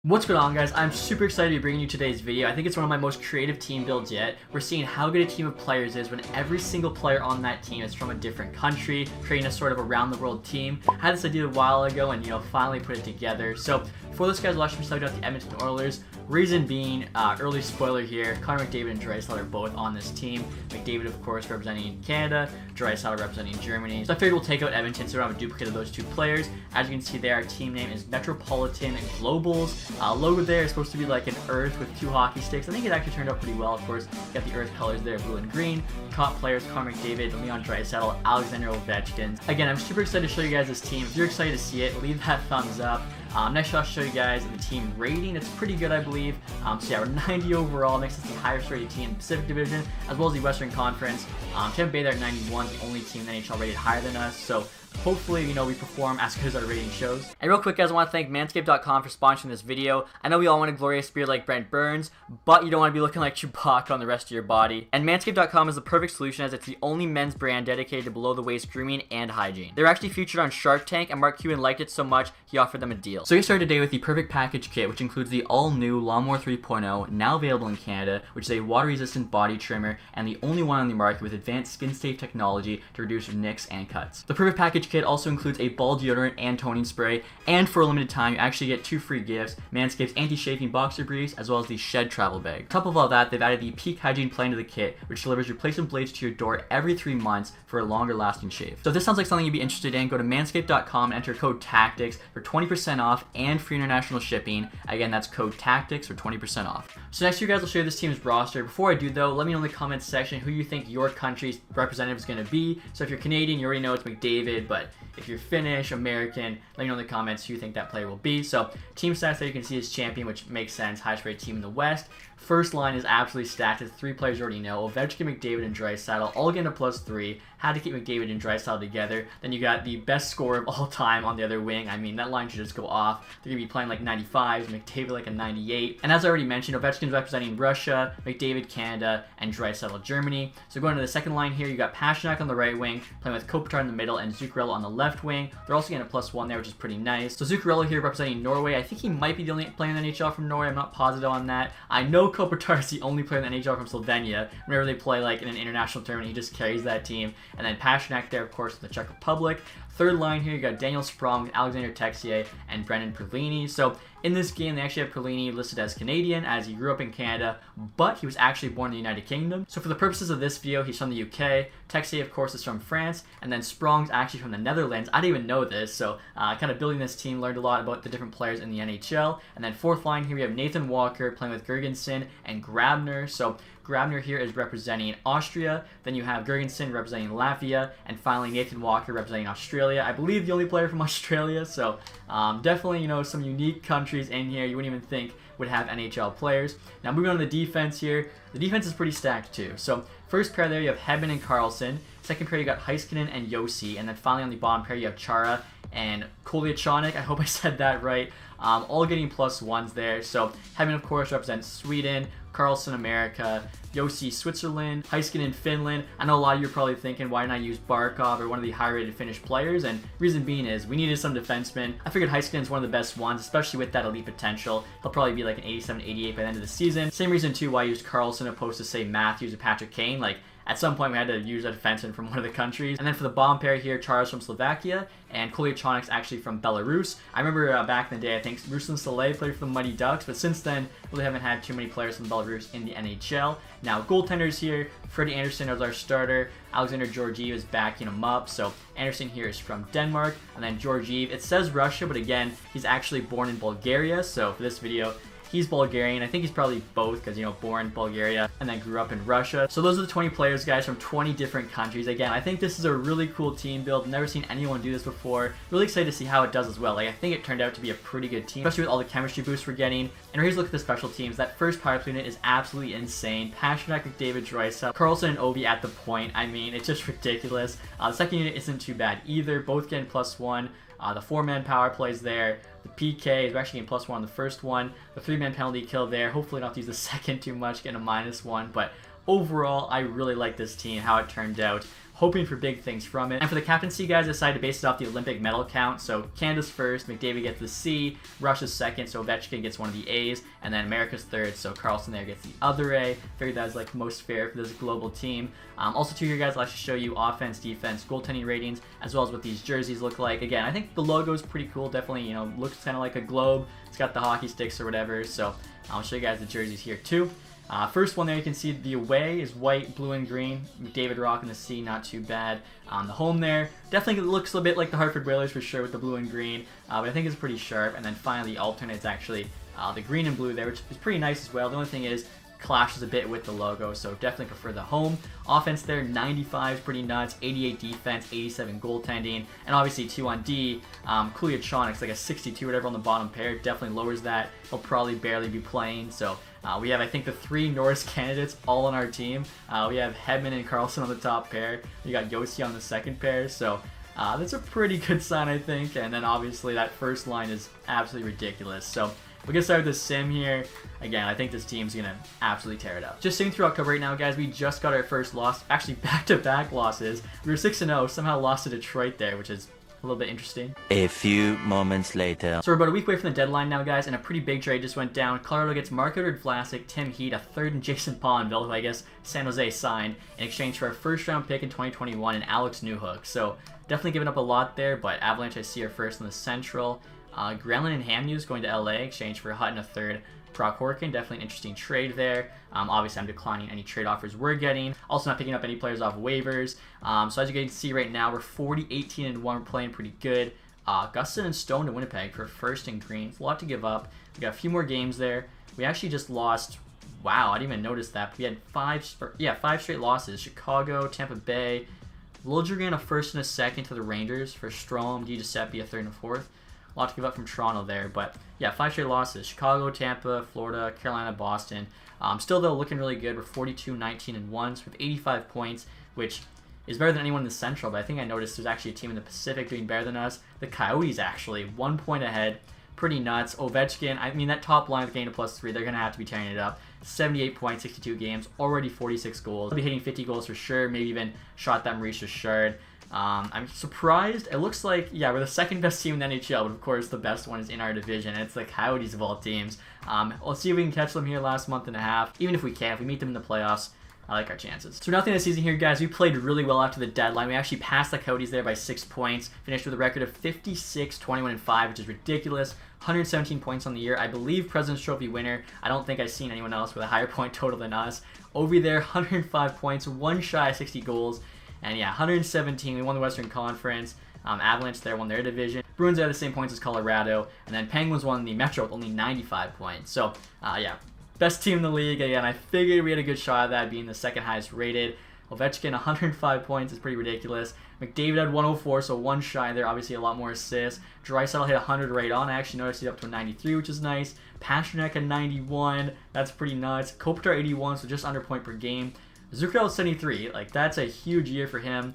What's going on, guys? I'm super excited to be bringing you today's video. I think it's one of my most creative team builds yet. We're seeing how good a team of players is when every single player on that team is from a different country, creating a sort of around the world team. I had this idea a while ago and finally put it together. So for this, guys, we'll actually be starting out the Edmonton Oilers. Reason being, early spoiler here, Connor McDavid and Draisaitl are both on this team. McDavid, of course, representing Canada, Draisaitl representing Germany. So I figured we'll take out Edmonton so we don't have a duplicate of those two players. As you can see there, our team name is Metropolitan Globals. Logo there is supposed to be like an Earth with two hockey sticks. I think it actually turned out pretty well. Of course, you got the Earth colors there, blue and green. Top players, Connor McDavid, Leon Draisaitl, Alexander Ovechkin. Again, I'm super excited to show you guys this team. If you're excited to see it, leave that thumbs up. Next, I'll show you guys the team rating. It's pretty good, I believe. So yeah, we're 90 overall. Makes us the highest rated team in the Pacific Division, as well as the Western Conference. Tampa Bay there at 91, the only team in the NHL rated higher than us. So hopefully, we perform as good as our rating shows. And real quick, guys, I want to thank Manscape.com for sponsoring this video. I know we all want a glorious beard like Brent Burns, but you don't want to be looking like Chewbacca on the rest of your body. And Manscape.com is the perfect solution, as it's the only men's brand dedicated to below-the-waist grooming and hygiene. They're actually featured on Shark Tank, and Mark Cuban liked it so much, he offered them a deal. So we started today with the Perfect Package Kit, which includes the all-new Lawnmower 3.0, now available in Canada, which is a water-resistant body trimmer, and the only one on the market with advanced skin-safe technology to reduce nicks and cuts. The Perfect Package Kit also includes a ball deodorant and toning spray, and for a limited time, you actually get 2 free gifts: Manscaped's anti-chafing boxer briefs, as well as the Shed travel bag. On top of all that, they've added the Peak Hygiene plan to the kit, which delivers replacement blades to your door every 3 months for a longer lasting shave. So if this sounds like something you'd be interested in, go to manscaped.com and enter code TACTIX for 20% off and free international shipping. Again, that's code TACTIX for 20% off. So next, you guys will show you this team's roster. Before I do, though, let me know in the comments section who you think your country's representative is going to be. So if you're Canadian, you already know it's McDavid, but if you're Finnish, American, let me know in the comments who you think that player will be. So team stats there you can see is champion, which makes sense, highest rated team in the West. First line is absolutely stacked. It's 3 players you already know: Ovechkin, McDavid, and Draisaitl, all getting a +3. Had to keep McDavid and Draisaitl together. Then you got the best scorer of all time on the other wing. I mean, that line should just go off. They're going to be playing like 95s, McDavid like a 98. And as I already mentioned, Ovechkin's representing Russia, McDavid Canada, and Draisaitl Germany. So going to the second line here, you got Pastrnak on the right wing, playing with Kopitar in the middle, and Zuccarello on the left wing. They're also getting a +1 there, which is pretty nice. So Zuccarello here representing Norway. I think he might be the only player in the NHL from Norway. I'm not positive on that. I know Kopitar is the only player in the NHL from Slovenia. Whenever they play like in an international tournament, he just carries that team. And then Pastrnak there, of course, in the Czech Republic. Third line here, you got Daniel Sprong, Alexander Texier, and Brendan Perlini. So in this game, they actually have Perlini listed as Canadian, as he grew up in Canada, but he was actually born in the United Kingdom. So for the purposes of this video, he's from the UK. Texier, of course, is from France, and then Sprong's actually from the Netherlands. I didn't even know this, so kind of building this team, learned a lot about the different players in the NHL. And then fourth line here, we have Nathan Walker playing with Gergensen and Grabner. So Grabner here is representing Austria. Then you have Gergensen representing Latvia, and finally Nathan Walker representing Australia. I believe the only player from Australia, so definitely, some unique countries in here you wouldn't even think would have NHL players. Now moving on to the defense here. The defense is pretty stacked too. So first pair there, you have Hedman and Karlsson. Second pair, you got Heiskanen and Josi. And then finally on the bottom pair, you have Chara and Kolyachonok. I hope I said that right. All getting +1s there. So Hedman, of course, represents Sweden, Karlsson America, Josi Switzerland, Heiskanen Finland. I know a lot of you are probably thinking, why didn't I use Barkov or one of the high-rated Finnish players? And reason being is we needed some defensemen. I figured Heiskanen is one of the best ones, especially with that elite potential. He'll probably be like an 87, 88 by the end of the season. Same reason too why I used Karlsson opposed to, say, Matthews or Patrick Kane. Like, at some point, we had to use a defenseman from one of the countries. And then for the bottom pair here, Chara's from Slovakia, and Kolyachonok's actually from Belarus. I remember back in the day, I think Ruslan Saleh played for the Mighty Ducks, but since then, really haven't had too many players from Belarus in the NHL. Now, goaltenders here, Freddie Anderson is our starter. Alexander Georgiev is backing him up. So Anderson here is from Denmark, and then Georgiev, it says Russia, but again, he's actually born in Bulgaria. So for this video, he's Bulgarian. I think he's probably both because, born in Bulgaria and then grew up in Russia. So those are the 20 players, guys, from 20 different countries. Again, I think this is a really cool team build. Never seen anyone do this before. Really excited to see how it does as well. Like, I think it turned out to be a pretty good team, especially with all the chemistry boosts we're getting. And here's a look at the special teams. That first power play unit is absolutely insane. Pastrnak, McDavid, Draisaitl, Karlsson, and Ovi at the point. I mean, it's just ridiculous. The second unit isn't too bad either. Both getting +1. The 4-man power plays there. The PK is actually getting +1 on the first one. The 3-man penalty kill there. Hopefully not to use the second too much, getting a -1. But overall, I really like this team, how it turned out. Hoping for big things from it. And for the captaincy, guys, I decided to base it off the Olympic medal count. So Canada's first, McDavid gets the C, Russia's second, so Ovechkin gets one of the A's, and then America's third, so Carlson there gets the other A. Figured that was like most fair for this global team. Also too here, guys, I'll actually show you offense, defense, goaltending ratings, as well as what these jerseys look like. Again, I think the logo is pretty cool. Definitely, you know, looks kind of like a globe. It's got the hockey sticks or whatever. So I'll show you guys the jerseys here too. First one there, you can see the away is white, blue, and green. McDavid rocking the C, not too bad. The home there, definitely looks a bit like the Hartford Whalers for sure with the blue and green, but I think it's pretty sharp. And then finally, the alternate is actually the green and blue there, which is pretty nice as well. The only thing is, clashes a bit with the logo, so definitely prefer the home. Offense there, 95 is pretty nuts, 88 defense, 87 goaltending, and obviously 2 on D. Kuliachonik's like a 62 whatever on the bottom pair, definitely lowers that. He'll probably barely be playing, so we have, I think, the 3 Norris candidates all on our team. We have Hedman and Carlson on the top pair. We got Yossi on the second pair, so that's a pretty good sign, I think. And then obviously that first line is absolutely ridiculous. So we'll get started with the sim here. Again, I think this team's going to absolutely tear it up. Just sitting through October right now, guys, we just got our first loss. Actually, back-to-back losses. We were 6-0, somehow lost to Detroit there, which is a little bit interesting. A few moments later. So we're about a week away from the deadline now, guys, and a pretty big trade just went down. Colorado gets Marc-Edouard Vlasic, Tim Heat, a third, and Jason Palenville, who I guess San Jose signed, in exchange for our first-round pick in 2021 and Alex Newhook. So definitely giving up a lot there, but Avalanche, I see, are first in the Central. Granlund and Hamhuis going to LA, exchange for Hutton, a third. Brock Horkin, definitely an interesting trade there. Obviously, I'm declining any trade offers we're getting. Also, not picking up any players off waivers. So as you can see right now, we're 40-18-1. We're playing pretty good. Gustin and Stone to Winnipeg for first and green. It's a lot to give up. We got a few more games there. We actually just lost. Wow, I didn't even notice that. We had 5 straight losses. Chicago, Tampa Bay. Liljegren a first and a second to the Rangers for Strome, DiGiuseppe a third and a fourth. A lot to give up from Toronto there, but yeah, 5 straight losses. Chicago, Tampa, Florida, Carolina, Boston. Still, though, looking really good. We're 42-19-1, so with 85 points, which is better than anyone in the Central, but I think I noticed there's actually a team in the Pacific doing better than us. The Coyotes, actually, 1 point ahead. Pretty nuts. Ovechkin, I mean, that top line with getting a +3, they're going to have to be tearing it up. 78 points, 62 games, already 46 goals. They'll be hitting 50 goals for sure, maybe even shot that Maurice Richard. I'm surprised. It looks like, yeah, we're the second best team in the NHL, but of course the best one is in our division, and it's the Coyotes of all teams. Let's see if we can catch them here last month and a half. Even if we can't, if we meet them in the playoffs, I like our chances. So nothing this season here, guys. We played really well after the deadline. We actually passed the Coyotes there by 6 points. Finished with a record of 56-21-5, which is ridiculous. 117 points on the year. I believe President's Trophy winner. I don't think I've seen anyone else with a higher point total than us. Over there, 105 points, 1 shy of 60 goals. And yeah, 117. We won the Western Conference. Avalanche there won their division. Bruins had the same points as Colorado. And then Penguins won the Metro with only 95 points. So yeah, best team in the league. Again, I figured we had a good shot at that being the second highest rated. Ovechkin, 105 points is pretty ridiculous. McDavid had 104, so 1 shy there. Obviously, a lot more assists. Draisaitl hit 100 right on. I actually noticed he's up to a 93, which is nice. Pasternak at 91. That's pretty nuts. Kopitar 81, so just under point per game. Zuccarello 73. Like, that's a huge year for him.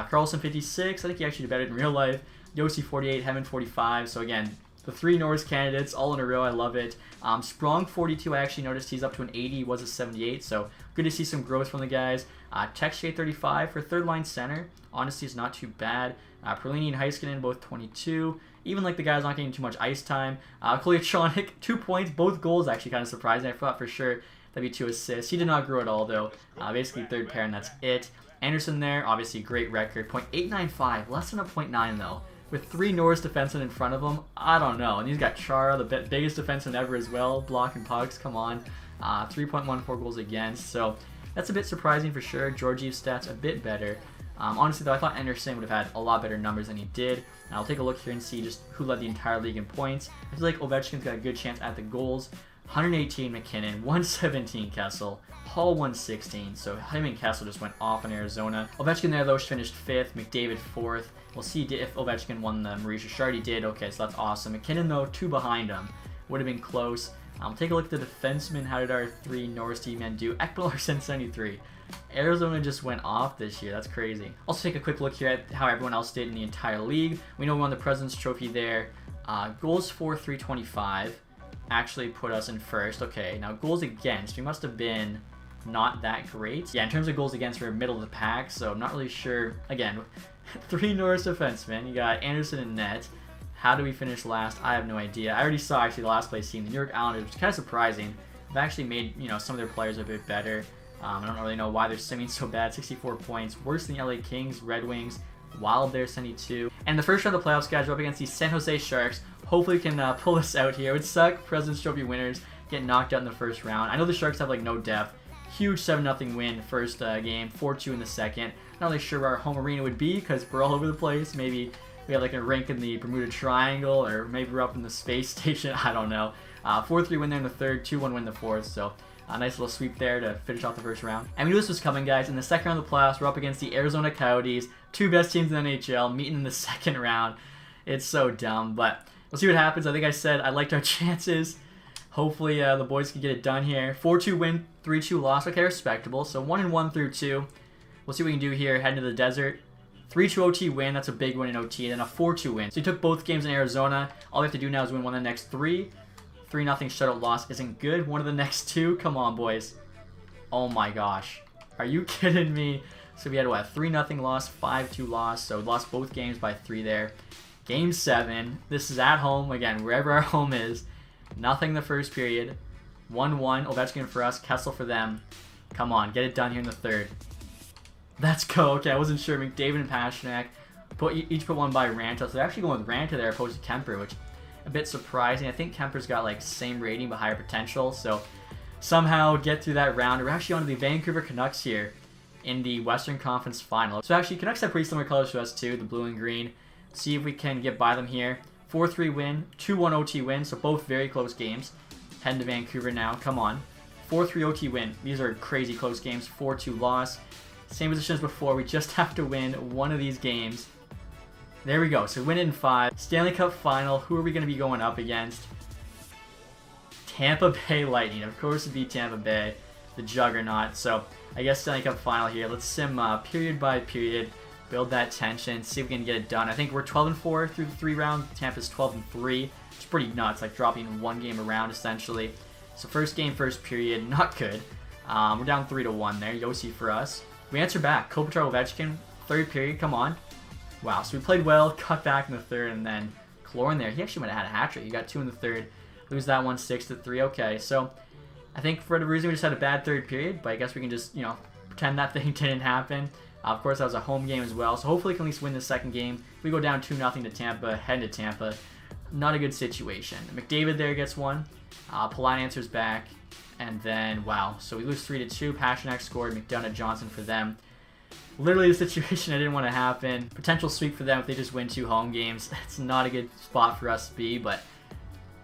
Carlson 56. I think he actually did better in real life. Yossi 48. Hedman 45. So, again, the 3 Norris candidates all in a row. I love it. Sprong 42. I actually noticed he's up to an 80. He was a 78. So good to see some growth from the guys. TacTixHD 35 for third line center. Honestly, it's not too bad. Perlini and Heiskanen both 22. Even like the guys not getting too much ice time. Kuliachonik 2 points. Both goals actually kind of surprising. I thought for sure that'd be 2 assists. He did not grow at all though. Basically third pair and that's it. Anderson there, obviously great record. .895. Less than a .9 though. With 3 Norris defensemen in front of him, I don't know. And he's got Chara, the biggest defenseman ever as well, blocking pucks, come on. 3.14 goals against, so that's a bit surprising for sure. Georgiev's stats a bit better. Honestly though, I thought Anderson would have had a lot better numbers than he did. And I'll take a look here and see just who led the entire league in points. I feel like Ovechkin's got a good chance at the goals. 118 McKinnon, 117 Kessel, Hall 116, so him and Kessel just went off in Arizona. Ovechkin there though finished 5th, McDavid 4th. We'll see if Ovechkin won the Maurice Richard. He did, okay, so that's awesome. McKinnon though, 2 behind him. Would have been close. Take a look at the defensemen. How did our 3 Norris D-men do? Ekman-Larsson 73. Arizona just went off this year. That's crazy. Also take a quick look here at how everyone else did in the entire league. We know we won the President's Trophy there. Goals for 325. Actually put us in first. Okay, now goals against. We must have been not that great. Yeah, in terms of goals against, we're middle of the pack, so I'm not really sure. Again, 3 Norris defensemen. You got Anderson and net. How do we finish last? I have no idea. I already saw actually the last place team, the New York Islanders, which is kind of surprising. They've actually made, you know, some of their players a bit better. I don't really know why they're simming so bad. 64 points, worse than the LA Kings, Red Wings, Wild there 72. And the first round of the playoffs, guys, we're up against the San Jose Sharks. Hopefully we can pull this out here. It would suck, President's Trophy winners get knocked out in the first round. I know the Sharks have like no depth. Huge 7-0 win first game, 4-2 in the second. Not really sure where our home arena would be because we're all over the place. Maybe we have like a rink in the Bermuda Triangle, or maybe we're up in the space station. I don't know. 4-3 win there in the third, 2-1 win the fourth. So a nice little sweep there to finish off the first round. And we knew this was coming, guys. In the second round of the playoffs, we're up against the Arizona Coyotes, 2 best teams in the NHL, meeting in the second round. It's so dumb, but we'll see what happens. I think I said I liked our chances. Hopefully the boys can get it done here. 4-2 win, 3-2 loss. Okay, respectable. So 1-1 through 2. We'll see what we can do here. Heading to the desert. 3-2 OT win. That's a big win in OT. And then a 4-2 win. So we took both games in Arizona. All we have to do now is win one of the next 3. 3-0 shutout loss isn't good. One of the next 2. Come on, boys. Oh my gosh. Are you kidding me? So we had what? 3-0 loss, 5-2 loss. So we lost both games by 3 there. Game 7. This is at home. Again, wherever our home is. Nothing the first period. 1-1. Ovechkin for us. Kessel for them. Come on. Get it done here in the third. Let's go. Okay, I wasn't sure. McDavid and Pastrnak each put one by Ranta. So they're actually going with Ranta there opposed to Kemper, which a bit surprising. I think Kemper's got like same rating but higher potential. So somehow get through that round. We're actually on to the Vancouver Canucks here in the Western Conference Final. So actually, Canucks have pretty similar colors to us too, the blue and green. See if we can get by them here. 4-3 win, 2-1 OT win, so both very close games. Heading to Vancouver now, come on. 4-3 OT win. These are crazy close games. 4-2 loss. Same position as before. We just have to win one of these games. There we go. So win it in 5. Stanley Cup Final. Who are we going to be going up against? Tampa Bay Lightning. Of course it'd be Tampa Bay, the juggernaut. So I guess Stanley Cup Final here. Let's sim period by period. Build that tension, see if we can get it done. I think we're 12-4 through the 3 rounds. Tampa's 12-3. It's pretty nuts, like dropping 1 game around essentially. So first game, first period, not good. We're down 3-1 there. Yossi for us. We answer back. Kopitar, Ovechkin, third period. Come on. Wow. So we played well, cut back in the third, and then Klorin there. He actually might have had a hat trick. He got 2 in the third. Lose that one 6-3. Okay. So I think for whatever reason we just had a bad third period, but I guess we can just pretend that thing didn't happen. Of course, that was a home game as well, so hopefully we can at least win the second game. If we go down 2-0 to Tampa, head to Tampa, not a good situation. McDavid there gets one. Palat answers back, and then, wow. So we lose 3-2. Pastrnak scored. McDonough, Johnson for them. Literally the situation I didn't want to happen. Potential sweep for them if they just win 2 home games. It's not a good spot for us to be, but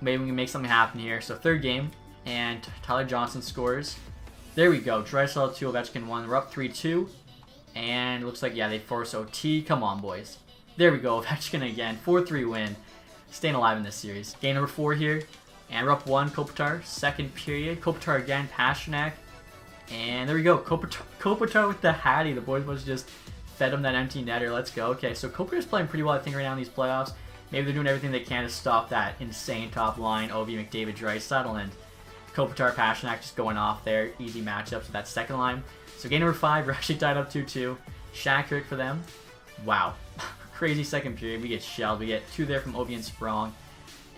maybe we can make something happen here. So third game, and Tyler Johnson scores. There we go. Draisaitl 2, Ovechkin 1. We're up 3-2. And it looks like, yeah, they force OT. Come on, boys. There we go. Ovechkin again. 4-3 win. Staying alive in this series. Game number 4 here. And we're up 1. Kopitar. Second period. Kopitar again. Pastrnak. And there we go. Kopitar with the hattie. The boys must just fed him that empty netter. Let's go. Okay, so Kopitar's playing pretty well, I think, right now in these playoffs. Maybe they're doing everything they can to stop that insane top line. Ovi, McDavid, Draisaitl, and Kopitar, Pastrnak just going off there. Easy matchups with that second line. So game number 5, we're actually tied up 2-2. Shackrick for them. Wow. Crazy second period. We get shelled. We get 2 there from Ovi and Sprong.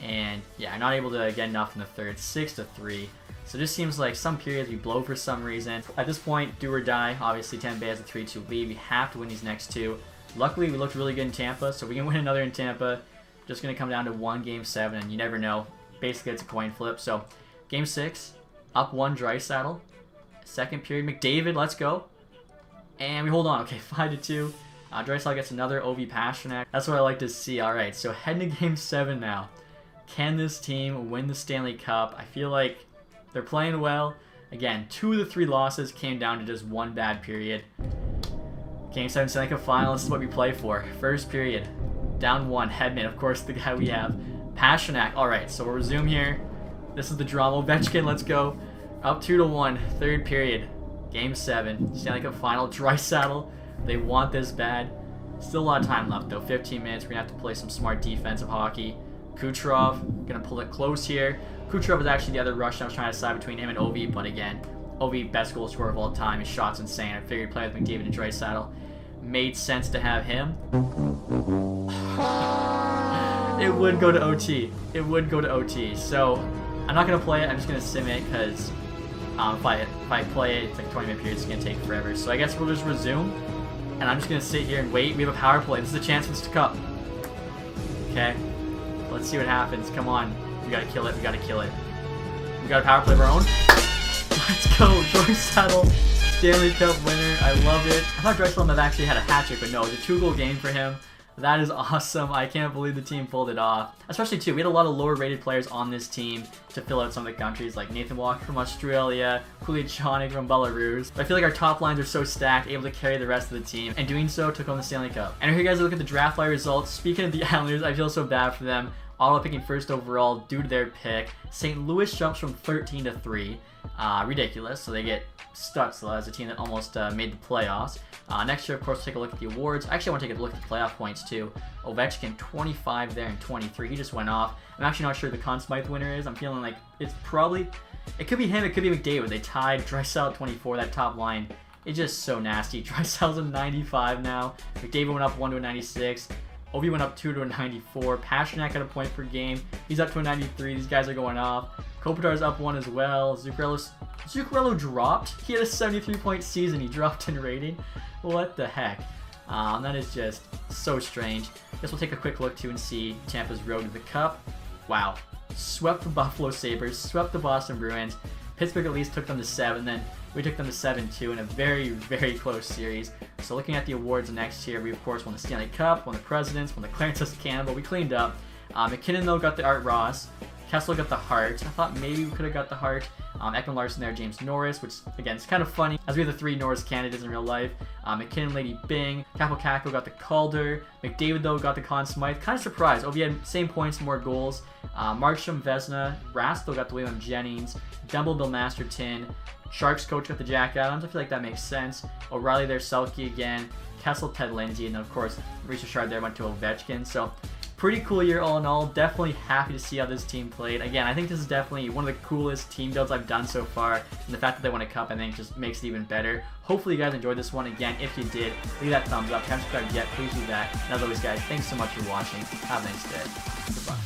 And yeah, not able to get enough in the third. 6-3. So it just seems like some periods we blow for some reason. At this point, do or die. Obviously, Tampa Bay has a 3-2 lead. We have to win these next 2. Luckily, we looked really good in Tampa, so we can win another in Tampa. Just going to come down to 1 game 7, and you never know. Basically, it's a coin flip. So game 6, up 1 Draisaitl. Second period, McDavid, let's go. And we hold on. Okay, 5-2. Draisaitl gets another Ovi Pastrnak. That's what I like to see. All right, so heading to game 7 now. Can this team win the Stanley Cup? I feel like they're playing well. Again, 2 of the 3 losses came down to just 1 bad period. Game 7 Stanley Cup Final, this is what we play for. First period, down 1. Hedman, of course, the guy we have. Pastrnak. All right, so we'll resume here. This is the drama. Ovechkin, let's go. Up 2-1, third period. Game 7, Stanley Cup Final. Draisaitl, they want this bad. Still a lot of time left though, 15 minutes. We're going to have to play some smart defensive hockey. Kucherov, going to pull it close here. Kucherov is actually the other Russian I was trying to decide between him and Ovi, but again, OV best goal scorer of all time. His shot's insane. I figured play with McDavid and Draisaitl. Made sense to have him. It would go to OT. It would go to OT. So I'm not gonna play it. I'm just gonna sim it because if I play it, it's like a 20-minute period. It's gonna take forever. So I guess we'll just resume, and I'm just gonna sit here and wait. We have a power play. This is a chance for us to cup. Okay, let's see what happens. Come on, we gotta kill it. We gotta kill it. We got a power play of our own. Let's go, Draisaitl, Stanley Cup winner. I love it. I thought Draisaitl might have actually had a hat trick, but no, it was a 2-goal game for him. That is awesome. I can't believe the team pulled it off. Especially, too, we had a lot of lower-rated players on this team to fill out some of the countries, like Nathan Walker from Australia, Cooley Jonik from Belarus. But I feel like our top lines are so stacked, able to carry the rest of the team, and doing so took home the Stanley Cup. And here you guys look at the draft line results. Speaking of the Islanders, I feel so bad for them. Ottawa picking first overall due to their pick. St. Louis jumps from 13 to 3. Ridiculous. So they get Stutzla as a team that almost made the playoffs. Next year, of course, we'll take a look at the awards. Actually, I want to take a look at the playoff points, too. Ovechkin, 25 there and 23. He just went off. I'm actually not sure who the Conn Smythe winner is. I'm feeling like it's probably... It could be him. It could be McDavid. They tied. Draisaitl 24. That top line is just so nasty. Draisaitl's a 95 now. McDavid went up 1 to a 96. Ovi went up 2 to a 94. Pasternak got a point per game. He's up to a 93. These guys are going off. Kopitar's up 1 as well. Zuccarello dropped. He had a 73-point season. He dropped in rating. What the heck? That is just so strange. Guess we'll take a quick look too and see Tampa's road to the Cup. Wow. Swept the Buffalo Sabres. Swept the Boston Bruins. Pittsburgh at least took them to 7. Then we took them to 7-2 in a very, very close series. So looking at the awards next year, we of course won the Stanley Cup, won the Presidents, won the Clarence Campbell. We cleaned up. McKinnon though got the Art Ross. Kessel got the Hart. I thought maybe we could have got the Hart. Ekman Larson there, James Norris, which again is kind of funny as we have the 3 Norris candidates in real life. McKinnon, Lady Bing, Capo Caco got the Calder. McDavid though got the Conn Smythe. Kind of surprised. Ovi had same points, more goals. Markstrom, Vesna, Rasto got the William Jennings. Dumble, Bill Masterton. Sharks coach got the Jack Adams. I feel like that makes sense. O'Reilly there, Selke again. Kessel, Ted Lindsay, and then of course Maurice Richard there went to Ovechkin. So pretty cool year all in all. Definitely happy to see how this team played. Again, I think this is definitely one of the coolest team builds I've done so far. And the fact that they won a cup, I think, just makes it even better. Hopefully you guys enjoyed this one. Again, if you did, leave that thumbs up. If you haven't subscribed yet, please do that. And as always, guys, thanks so much for watching. Have a nice day. Goodbye.